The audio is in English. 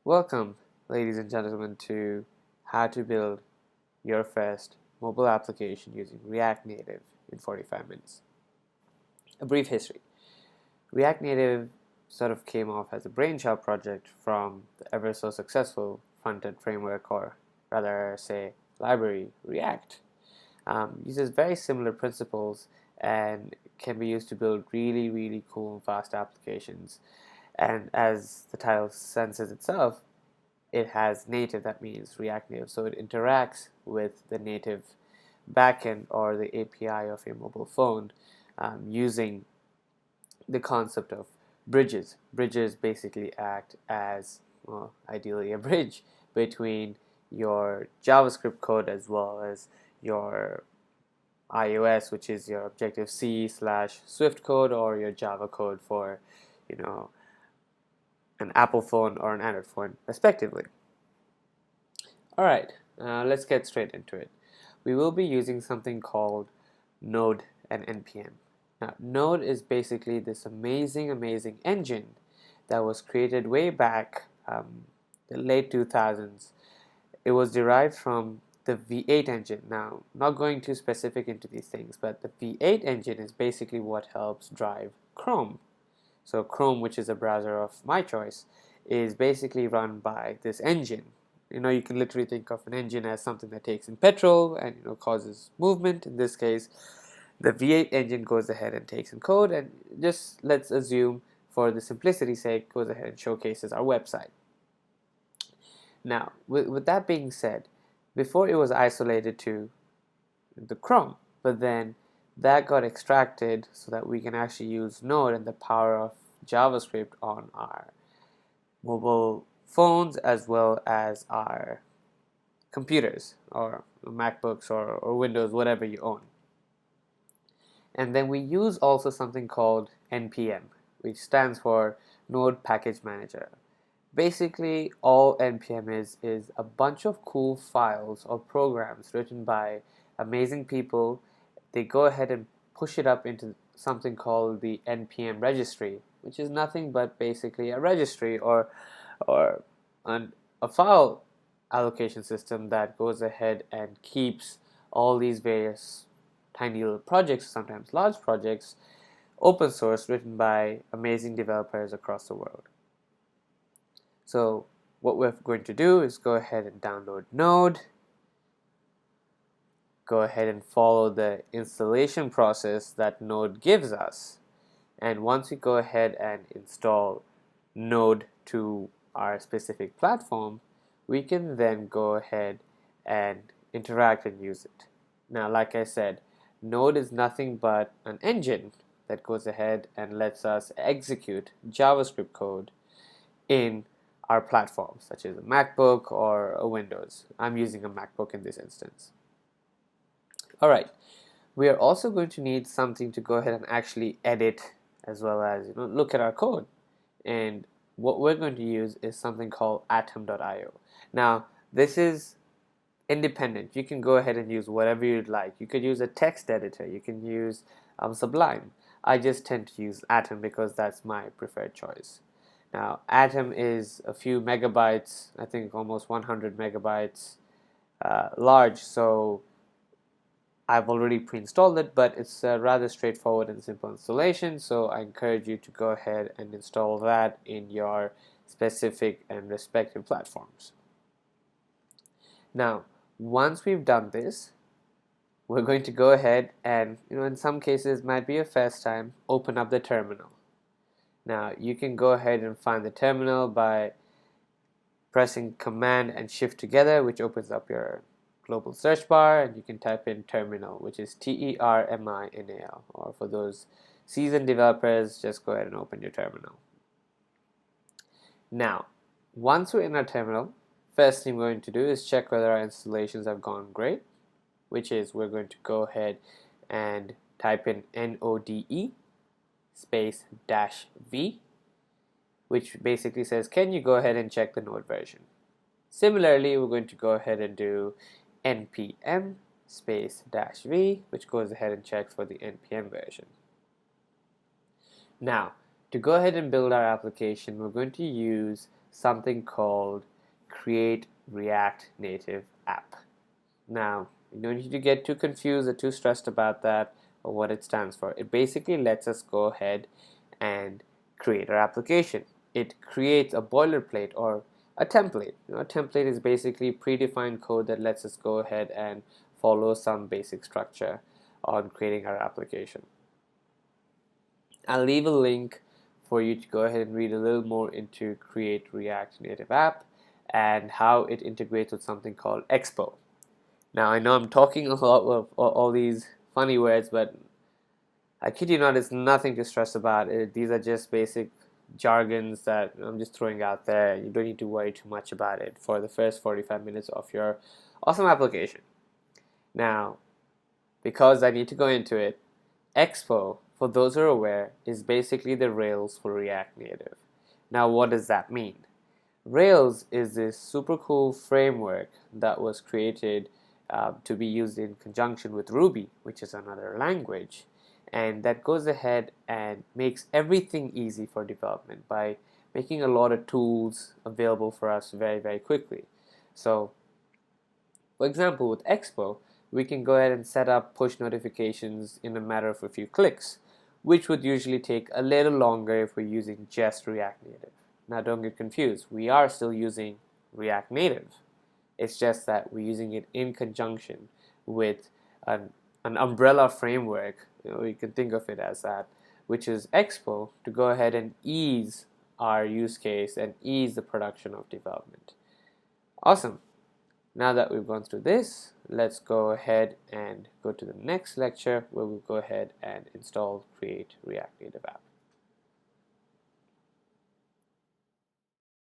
Welcome, ladies and gentlemen, to how to build your first mobile application using React Native in 45 minutes. A brief history. React Native sort of came off as a brainchild project from the ever so successful front-end framework, or rather say library, React. Uses very similar principles and can be used to build really cool and fast applications. And as the title senses itself, it has native, that means React Native, so it interacts with the native backend or the API of your mobile phone using the concept of bridges. Bridges basically act as, well, ideally a bridge between your JavaScript code as well as your iOS, which is your Objective-C/Swift code, or your Java code for, an Apple phone or an Android phone, respectively. All right, let's get straight into it. We will be using something called Node and NPM. Now, Node is basically this amazing engine that was created way back the late 2000s. It was derived from the V8 engine. Now, not going too specific into these things, but the V8 engine is basically what helps drive Chrome. So Chrome, which is a browser of my choice, is basically run by this engine. You can literally think of an engine as something that takes in petrol and causes movement. In this case, the V8 engine goes ahead and takes in code, and just let's assume, for the simplicity's sake, goes ahead and showcases our website. Now, with that being said, before it was isolated to the Chrome, but then that got extracted so that we can actually use Node and the power of JavaScript on our mobile phones as well as our computers or MacBooks or Windows, whatever you own. And then we use also something called NPM, which stands for Node Package Manager. Basically, all NPM is a bunch of cool files or programs written by amazing people. They go ahead and push it up into something called the NPM registry, which is nothing but basically a registry or a file allocation system that goes ahead and keeps all these various tiny little projects, sometimes large projects, open source, written by amazing developers across the world. So what we're going to do is go ahead and download Node, go ahead and follow the installation process that Node gives us, and once we go ahead and install Node to our specific platform, we can then go ahead and interact and use it. Now, like I said, Node is nothing but an engine that goes ahead and lets us execute JavaScript code in our platforms, such as a MacBook or a Windows. I'm using a MacBook in this instance. All right, we are also going to need something to go ahead and actually edit as well as look at our code. And what we're going to use is something called atom.io. Now, this is independent. You can go ahead and use whatever you'd like. You could use a text editor. You can use Sublime. I just tend to use Atom because that's my preferred choice. Now, Atom is a few megabytes, I think almost 100 megabytes large, so I've already pre-installed it, but it's a rather straightforward and simple installation, so I encourage you to go ahead and install that in your specific and respective platforms. Now, once we've done this, we're going to go ahead and, in some cases, might be your first time, open up the terminal. Now, you can go ahead and find the terminal by pressing Command and Shift together, which opens up your global search bar, and you can type in terminal, which is terminal, or for those seasoned developers, just go ahead and open your terminal. Now, once we're in our terminal, first thing we're going to do is check whether our installations have gone great, which is we're going to go ahead and type in NODE space -v, which basically says, can you go ahead and check the Node version? Similarly, we're going to go ahead and do npm space -v, which goes ahead and checks for the npm version. Now, to go ahead and build our application, we're going to use something called Create React Native App. Now, you don't need to get too confused or too stressed about that or what it stands for. It basically lets us go ahead and create our application. It creates a boilerplate or a template. A template is basically predefined code that lets us go ahead and follow some basic structure on creating our application. I'll leave a link for you to go ahead and read a little more into Create React Native App and how it integrates with something called Expo. Now, I know I'm talking a lot of all these funny words, but I kid you not, it's nothing to stress about. These are just basic jargons that I'm just throwing out there. You don't need to worry too much about it for the first 45 minutes of your awesome application. Now, because I need to go into it, Expo, for those who are aware, is basically the Rails for React Native. Now, what does that mean? Rails is this super cool framework that was created to be used in conjunction with Ruby, which is another language, and that goes ahead and makes everything easy for development by making a lot of tools available for us very, very quickly. So, for example, with Expo, we can go ahead and set up push notifications in a matter of a few clicks, which would usually take a little longer if we're using just React Native. Now, don't get confused. We are still using React Native. It's just that we're using it in conjunction with an umbrella framework. You can think of it as that, which is Expo, to go ahead and ease our use case and ease the production of development. Awesome. Now that we've gone through this, let's go ahead and go to the next lecture where we'll go ahead and install Create React Native App.